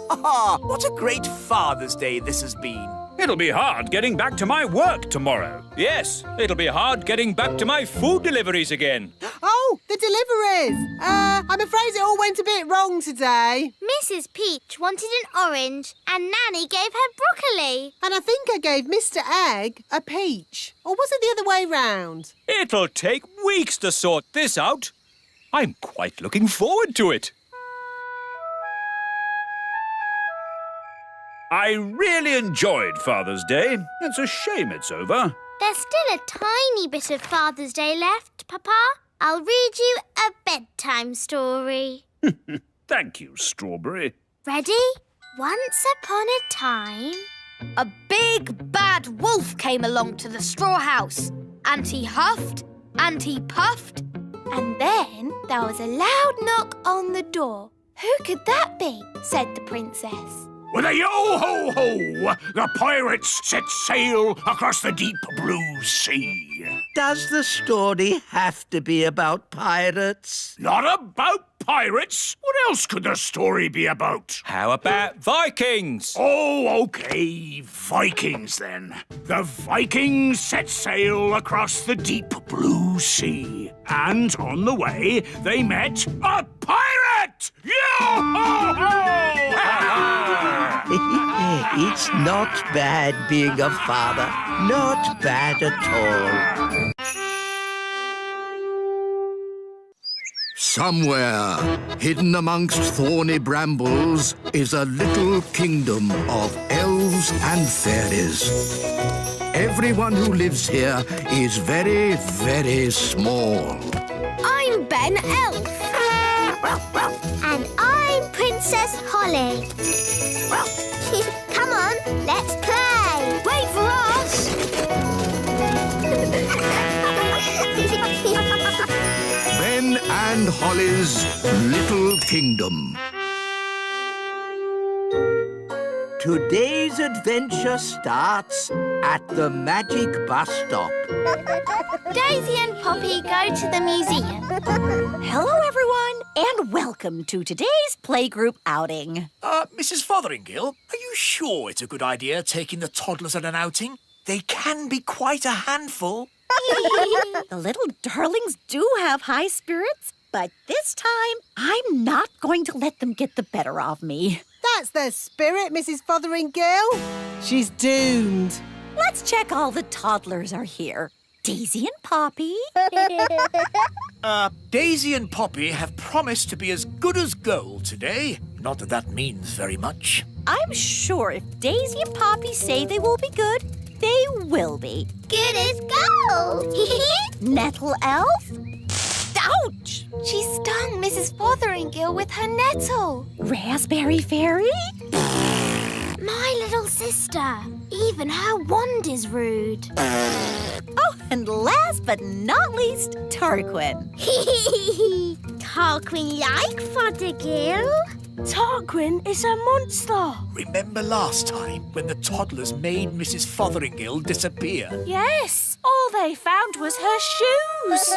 Ah, what a great Father's Day this has been. It'll be hard getting back to my work tomorrow. Yes, it'll be hard getting back to my food deliveries again. Oh, the deliveries. I'm afraid it all went a bit wrong today. Mrs. Peach wanted an orange and Nanny gave her broccoli. And I think I gave Mr. Egg a peach. Or was it the other way round? It'll take weeks to sort this out. I'm quite looking forward to it. I really enjoyed Father's Day. It's a shame it's over. There's still a tiny bit of Father's Day left, Papa. I'll read you a bedtime story. Thank you, Strawberry. Ready? Once upon a time... A big bad wolf came along to the straw house, and he huffed and he puffed, and then there was a loud knock on the door. Who could that be? Said the princess. With a yo-ho-ho, the pirates set sail across the deep blue sea. Does the story have to be about pirates? Not about pirates. What else could the story be about? How about Vikings? Oh, OK, Vikings then. The Vikings set sail across the deep blue sea. And on the way, they met a pirate! Yo-ho-ho! It's not bad being a father. Not bad at all. Somewhere, hidden amongst thorny brambles, is a little kingdom of elves and fairies. Everyone who lives here is very, very small. I'm Ben Elf. And I'm Princess Holly. Come on, let's play. Wait for us. Ben and Holly's Little Kingdom. Today's adventure starts at the magic bus stop. Daisy and Poppy go to the museum. Hello, everyone, and welcome to today's playgroup outing. Mrs. Fotheringill, are you sure it's a good idea taking the toddlers on an outing? They can be quite a handful. The little darlings do have high spirits, but this time I'm not going to let them get the better of me. That's the spirit, Mrs. Fotheringill. She's doomed. Let's check all the toddlers are here. Daisy and Poppy. Daisy and Poppy have promised to be as good as gold today. Not that that means very much. I'm sure if Daisy and Poppy say they will be good, they will be. Good as gold. Nettle elf? Ouch! She stung Mrs. Fotheringill with her nettle. Raspberry fairy? My little sister. Even her wand is rude. Oh, and last but not least, Tarquin. Tarquin like Fothergill. Tarquin is a monster. Remember last time when the toddlers made Mrs. Fotheringill disappear? Yes, all they found was her shoes.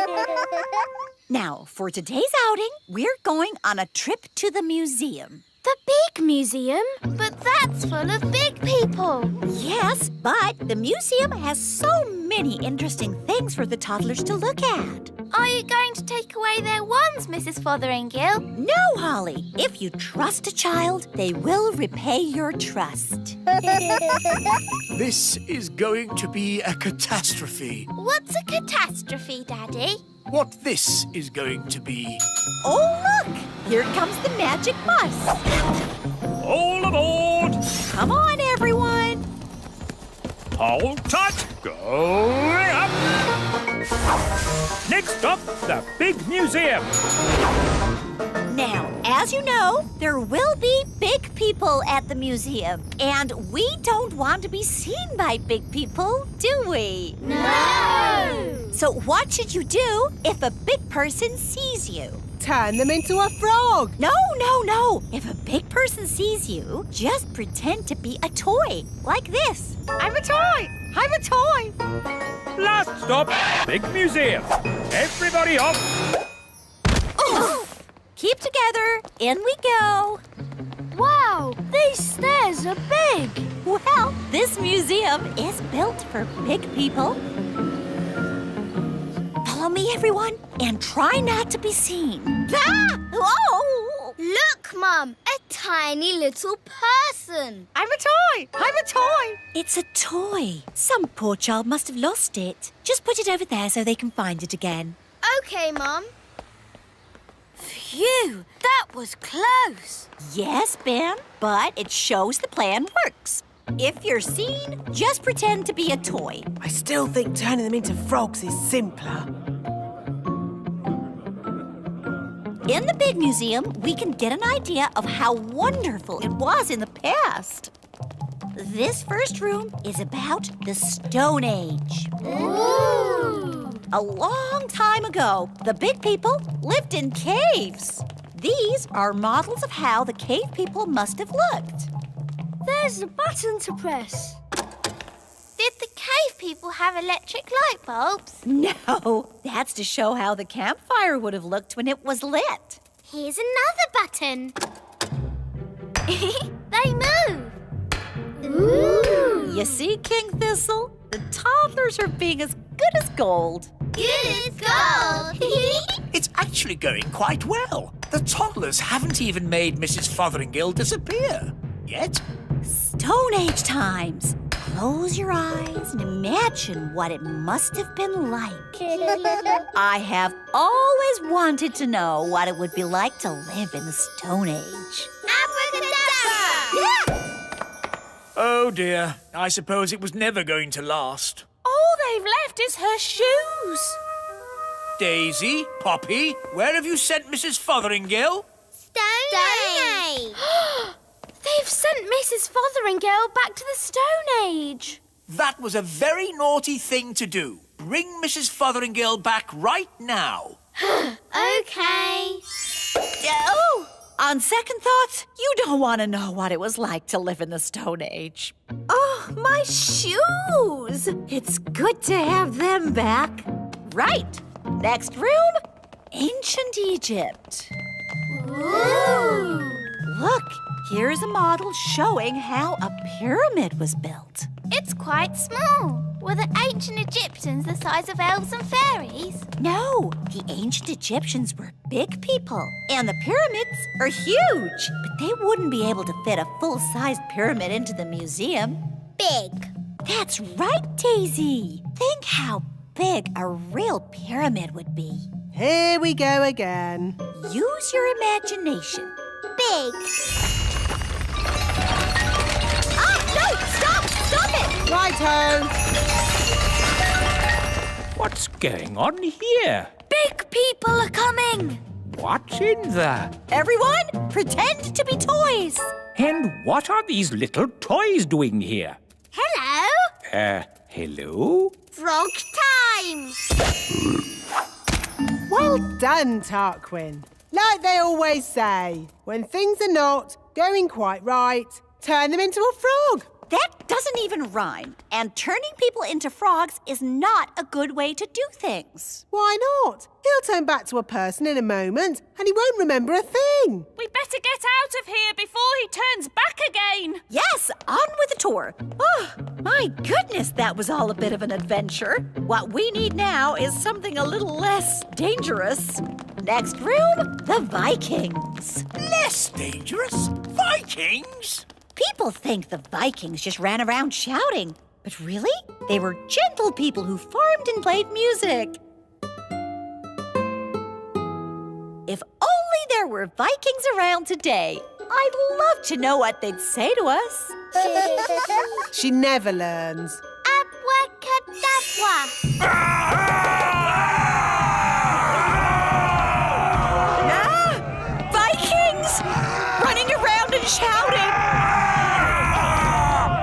Now, for today's outing, we're going on a trip to the museum. The big museum? But that's full of big people. Yes, but the museum has so many interesting things for the toddlers to look at. Are you going to take away their wands, Mrs. Fotheringill? No, Holly. If you trust a child, they will repay your trust. This is going to be a catastrophe. What's a catastrophe, Daddy? What this is going to be. Oh, look! Here comes the magic bus. All aboard! Come on, everyone. Hold tight! Going up! Next up, the big museum. Now, as you know, there will be big people at the museum. And we don't want to be seen by big people, do we? No! So what should you do if a big person sees you? Turn them into a frog. No, no, no. If a big person sees you, just pretend to be a toy, like this. I'm a toy. I'm a toy. Last stop, big museum. Everybody off. Oh. Keep together. In we go. Wow, these stairs are big. Well, this museum is built for big people. Follow me, everyone, and try not to be seen. Ah! Oh! Look, Mum, a tiny little person. I'm a toy. I'm a toy. It's a toy. Some poor child must have lost it. Just put it over there so they can find it again. Okay, Mum. Phew, that was close. Yes, Ben, but it shows the plan works. If you're seen, just pretend to be a toy. I still think turning them into frogs is simpler. In the big museum, we can get an idea of how wonderful it was in the past. This first room is about the Stone Age. Ooh! A long time ago, the big people lived in caves. These are models of how the cave people must have looked. There's a button to press. Did the cave people have electric light bulbs? No, that's to show how the campfire would have looked when it was lit. Here's another button. They move. Ooh! You see, King Thistle? The toddlers are being as good as gold. Good as gold. It's actually going quite well. The toddlers haven't even made Mrs. Fotheringill disappear. Yet. Stone Age times. Close your eyes and imagine what it must have been like. I have always wanted to know what it would be like to live in the Stone Age. Abracadabra! Oh dear, I suppose it was never going to last. All they've left is her shoes. Daisy, Poppy, where have you sent Mrs. Fotheringill? Stone Age. They've sent Mrs. Fotheringill back to the Stone Age. That was a very naughty thing to do. Bring Mrs. Fotheringill back right now. Okay. Oh! On second thoughts, you don't want to know what it was like to live in the Stone Age. Oh, my shoes! It's good to have them back. Right. Next room, Ancient Egypt. Ooh! Look, here's a model showing how a pyramid was built. It's quite small. Were the ancient Egyptians the size of elves and fairies? No, the ancient Egyptians were big people, and the pyramids are huge. But they wouldn't be able to fit a full-sized pyramid into the museum. Big. That's right, Daisy. Think how big a real pyramid would be. Here we go again. Use your imagination. Big. Ah, no! Stop! Stop it! Righto. What's going on here? Big people are coming. What's in there? Everyone, pretend to be toys. And what are these little toys doing here? Hello. Hello? Frog time. Well done, Tarquin. Like they always say, when things are not going quite right, turn them into a frog. That does doesn't even rhyme. And turning people into frogs is not a good way to do things. Why not? He'll turn back to a person in a moment and he won't remember a thing. We better get out of here before he turns back again. Yes, on with the tour. Oh, my goodness, that was all a bit of an adventure. What we need now is something a little less dangerous. Next room, the Vikings. Less dangerous? Vikings? People think the Vikings just ran around shouting. But really, they were gentle people who farmed and played music. If only there were Vikings around today. I'd love to know what they'd say to us. She never learns. Vikings! Running around and shouting.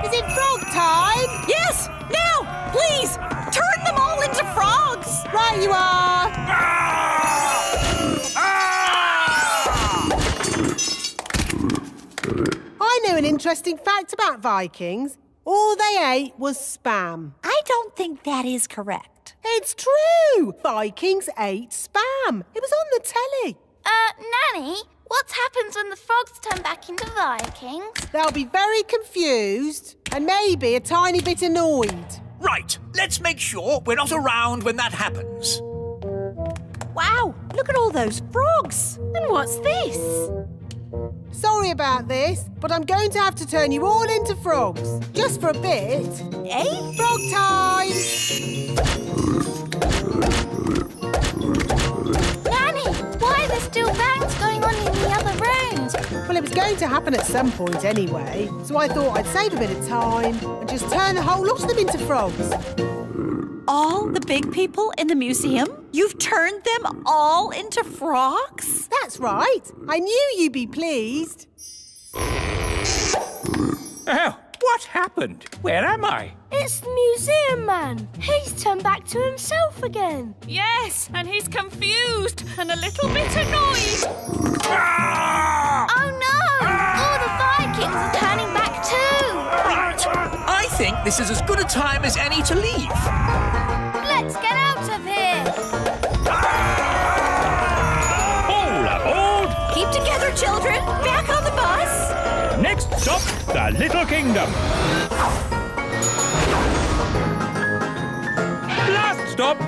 Is it frog time? Yes, now, please, turn them all into frogs. Right you are. I know an interesting fact about Vikings. All they ate was spam. I don't think that is correct. It's true. Vikings ate spam. It was on the telly. Nanny, what happens when the frogs turn back into Vikings? They'll be very confused and maybe a tiny bit annoyed. Right, let's make sure we're not around when that happens. Wow, look at all those frogs. And what's this? Sorry about this, but I'm going to have to turn you all into frogs. Just for a bit. Eh? Frog time! Nanny, why are there still bangs going on in the other rooms? Well, it was going to happen at some point anyway, so I thought I'd save a bit of time and just turn the whole lot of them into frogs. All the big people in the museum? You've turned them all into frogs? That's right. I knew you'd be pleased. Oh, what happened? Where am I? It's the museum man. He's turned back to himself again. Yes, and he's confused and a little bit annoyed. Oh no! All the Vikings are turning back too. Right, I think this is as good a time as any to leave. Let's get out of here. All aboard! Keep together, children. Back on the bus. Next stop, the Little Kingdom. Last stop.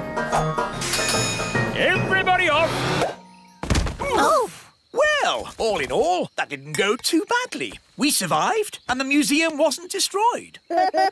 Everybody off. Oh! Well, all in all, that didn't go too badly. We survived, and the museum wasn't destroyed. Good as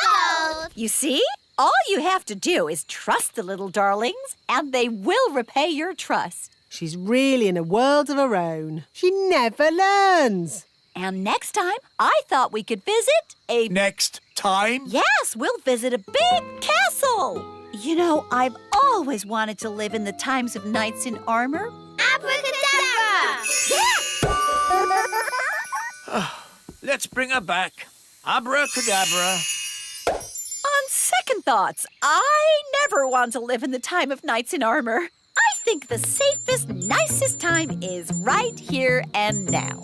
gold. You see? All you have to do is trust the little darlings, and they will repay your trust. She's really in a world of her own. She never learns. And next time, I thought we could visit a... Next time? Yes, we'll visit a big castle. You know, I've always wanted to live in the times of knights in armor. Abracadabra! Let's bring her back. Abracadabra. On second thoughts, I never want to live in the time of knights in armor. I think the safest, nicest time is right here and now.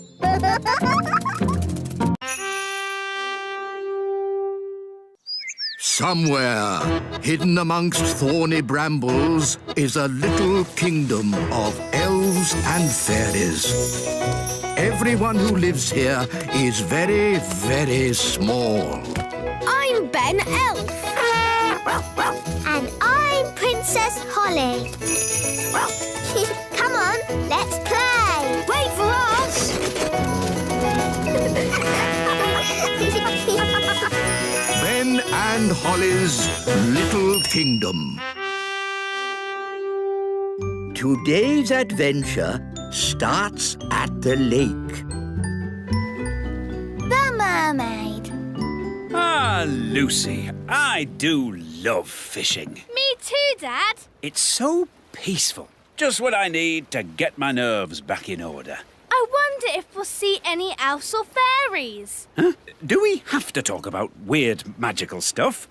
Somewhere, hidden amongst thorny brambles, is a little kingdom of elves and fairies. Everyone who lives here is very, very small. I'm Ben Elf. And I'm Princess Holly. Come on, let's play. Wait for us. Ben and Holly's Little Kingdom. Today's adventure starts at the lake. The mermaid. Ah, Lucy, I do love fishing. Me too, Dad. It's so peaceful. Just what I need to get my nerves back in order. I wonder if we'll see any elves or fairies. Huh? Do we have to talk about weird magical stuff?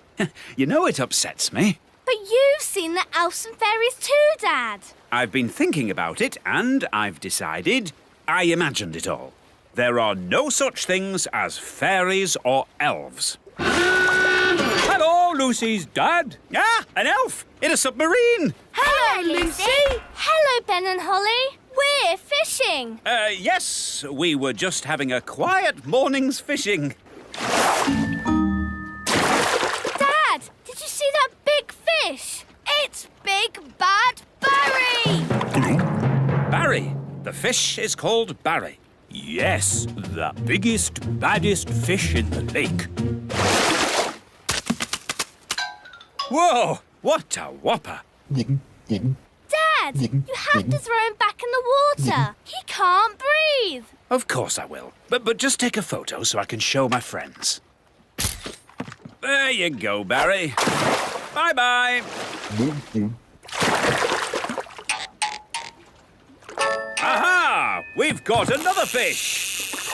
You know it upsets me. But you've seen the elves and fairies too, Dad. I've been thinking about it and I've decided I imagined it all. There are no such things as fairies or elves. Hello, Lucy's dad. Ah, an elf in a submarine. Hello, Lucy. Hello, Ben and Holly. We're fishing. Yes, we were just having a quiet morning's fishing. Dad, did you see that big fish? It's Big Bad Barry. Barry. The fish is called Barry. Yes, the biggest, baddest fish in the lake. Whoa, what a whopper. Dad, you have to throw him back in the water. He can't breathe. Of course I will. But just take a photo so I can show my friends. There you go, Barry. Bye-bye. Aha! We've got another fish.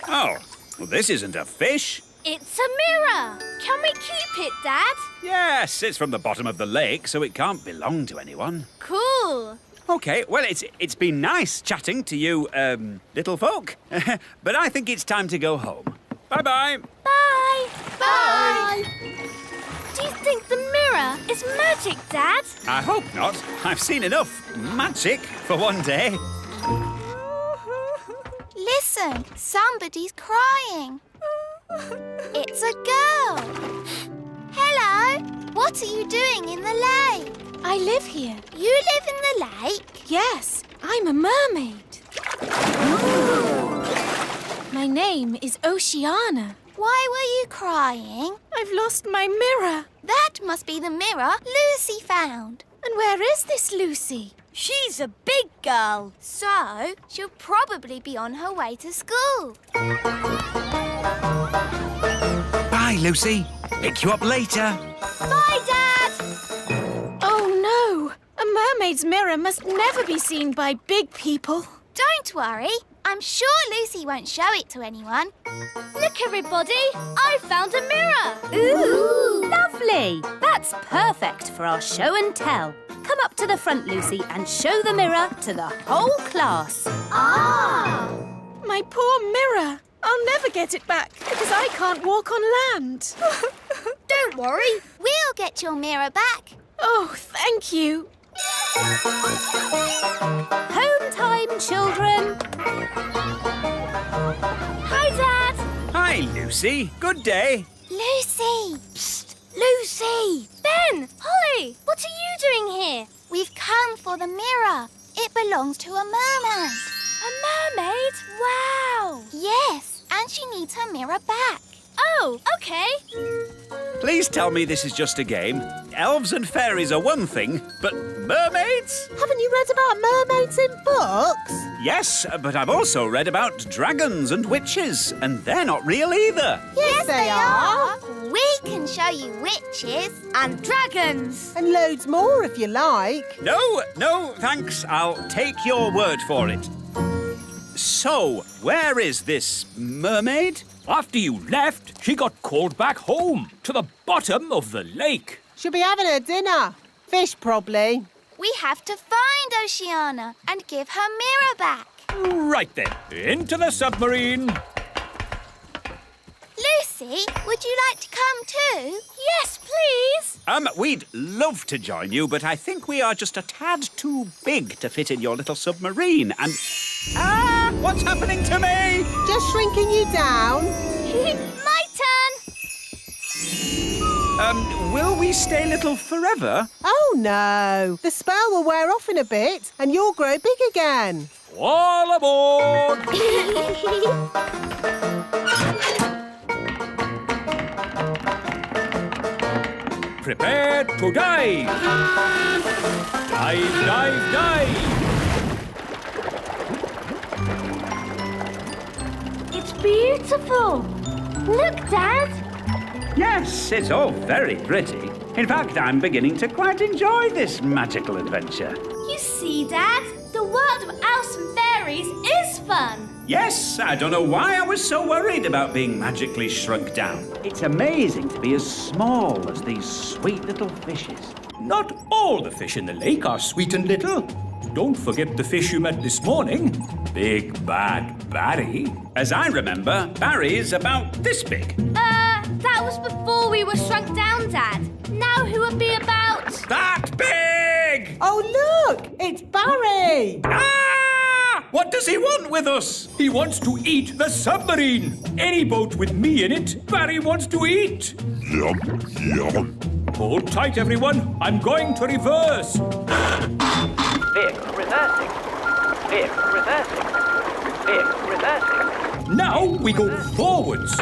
Oh, well, this isn't a fish. It's a mirror. Can we keep it, Dad? Yes, it's from the bottom of the lake, so it can't belong to anyone. Cool. OK, well, it's been nice chatting to you, little folk. But I think it's time to go home. Bye-bye. Bye. Bye. Do you think the mirror is magic, Dad? I hope not. I've seen enough magic for one day. Listen, somebody's crying. It's a girl. Hello. What are you doing in the lake? I live here. You live in the lake? Yes, I'm a mermaid. My name is Oceana. Why were you crying? I've lost my mirror. That must be the mirror Lucy found. And where is this Lucy? She's a big girl. So, she'll probably be on her way to school. Bye, Lucy. Pick you up later. Bye, Dad. Oh, no. A mermaid's mirror must never be seen by big people. Don't worry. I'm sure Lucy won't show it to anyone. Look, everybody. I found a mirror. Ooh, lovely. That's perfect for our show and tell. Come up to the front, Lucy, and show the mirror to the whole class. Ah! My poor mirror. I'll never get it back because I can't walk on land. Don't worry. We'll get your mirror back. Oh, thank you. Home time, children. Hi, Dad. Hi, Lucy. Good day. Lucy! Psst, Lucy. Ben, Holly, what are you doing here? We've come for the mirror. It belongs to a mermaid. A mermaid? Wow. Yes, and she needs her mirror back. Oh, OK. Please tell me this is just a game. Elves and fairies are one thing, but mermaids? Haven't you read about mermaids in books? Yes, but I've also read about dragons and witches, and they're not real either. Yes, they are. We can show you witches And dragons. And loads more if you like. No, thanks. I'll take your word for it. So, where is this mermaid? After you left, she got called back home to the bottom of the lake. She'll be having her dinner. Fish, probably. We have to find Oceana and give her mirror back. Right then, into the submarine. Lucy, would you like to come too? Yes, please. We'd love to join you, but I think we are just a tad too big to fit in your little submarine, and... Ah! What's happening to me? Just shrinking you down. My turn. Will we stay little forever? Oh, no. The spell will wear off in a bit and you'll grow big again. All aboard! Prepare to dive! Dive, dive, dive! It's beautiful. Look, Dad. Yes, it's all very pretty. In fact, I'm beginning to quite enjoy this magical adventure. You see, Dad, the world of elves and fairies is fun. Yes, I don't know why I was so worried about being magically shrunk down. It's amazing to be as small as these sweet little fishes. Not all the fish in the lake are sweet and little. Don't forget the fish you met this morning. Big Bad Barry. As I remember, Barry's about this big. That was before we were shrunk down, Dad. Now he would be about... That big! Oh, look! It's Barry! Ah! What does he want with us? He wants to eat the submarine. Any boat with me in it, Barry wants to eat. Yum, yum. Hold tight, everyone. I'm going to reverse. Vehicle reversing. Vehicle reversing. Vehicle reversing. Now we go forwards.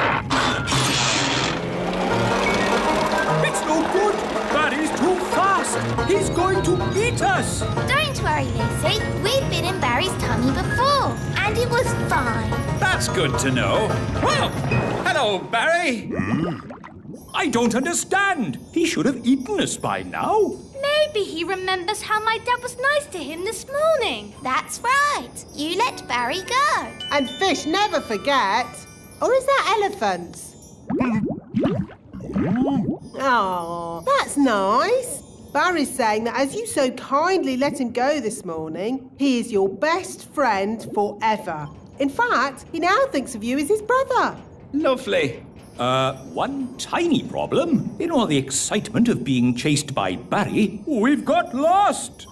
It's no good. Barry's too fast. He's going to eat us. Don't worry, Lucy. We've been in Barry's tummy before, and it was fine. That's good to know. Well, hello, Barry. I don't understand. He should have eaten us by now. Maybe he remembers how my dad was nice to him this morning. That's right. You let Barry go. And fish never forget. Or is that elephants? Oh, that's nice. Barry's saying that as you so kindly let him go this morning, he is your best friend forever. In fact, he now thinks of you as his brother. Lovely. One tiny problem. In all the excitement of being chased by Barry, we've got lost.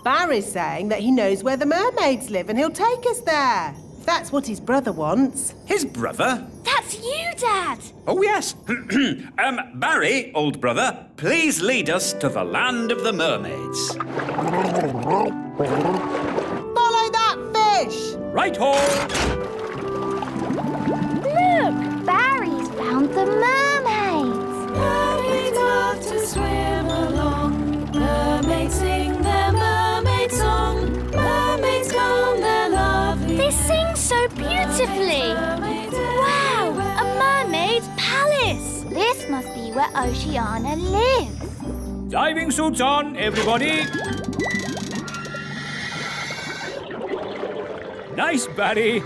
Barry's saying that he knows where the mermaids live and he'll take us there. If that's what his brother wants. His brother? That's you, Dad. Oh, yes. Barry, old brother, please lead us to the land of the mermaids. Follow that fish! Right-ho! Look, Barry's found the mermaids. Mermaids love to swim along. Mermaids sing their mermaid song. Mermaids come, they're lovely. They sing so beautifully. Wow, a mermaid's palace. This must be where Oceana lives. Diving suits on, everybody. Nice, Barry.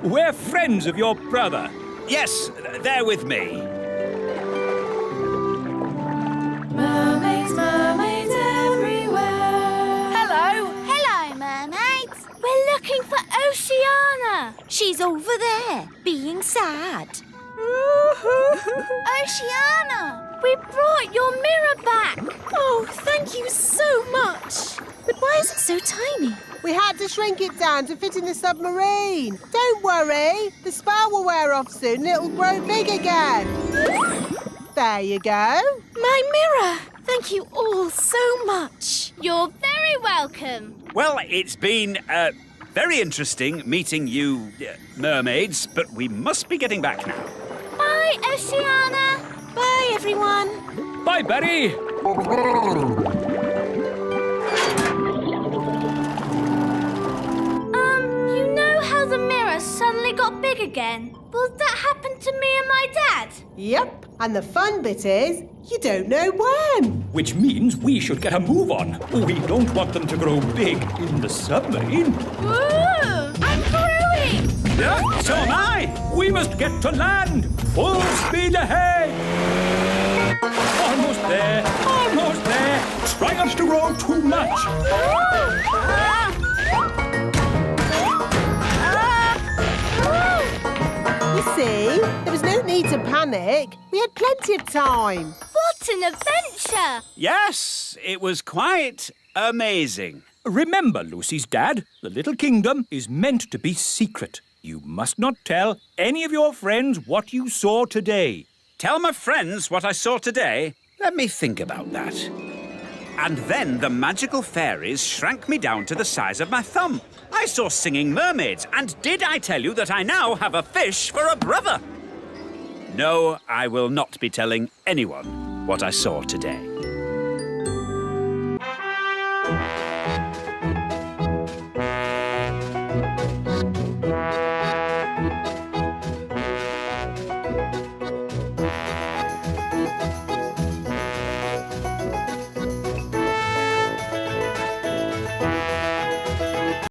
We're friends of your brother. Yes, they're with me. Mermaids, mermaids everywhere. Hello. Hello, mermaids. We're looking for Oceana. She's over there, being sad. Oceana, we brought your mirror back. Oh, thank you so much. But why is it so tiny? We had to shrink it down to fit in the submarine. Don't worry, the spell will wear off soon and it'll grow big again. There you go. My mirror. Thank you all so much. You're very welcome. Well, it's been very interesting meeting you mermaids, but we must be getting back now. Bye, Oceana. Bye, everyone. Bye, Barry. You know how the mirror suddenly got big again? Will that happen to me and my dad? Yep, and the fun bit is, you don't know when. Which means we should get a move on. We don't want them to grow big in the submarine. Ooh, I'm growing. Yeah, so am I. We must get to land. Full speed ahead. Almost there. Almost there. Try not to grow too much. You see, there was no need to panic. We had plenty of time. What an adventure. Yes, it was quite amazing. Remember, Lucy's dad, the little kingdom is meant to be secret. You must not tell any of your friends what you saw today. Tell my friends what I saw today? Let me think about that. And then the magical fairies shrank me down to the size of my thumb. I saw singing mermaids, and did I tell you that I now have a fish for a brother? No, I will not be telling anyone what I saw today.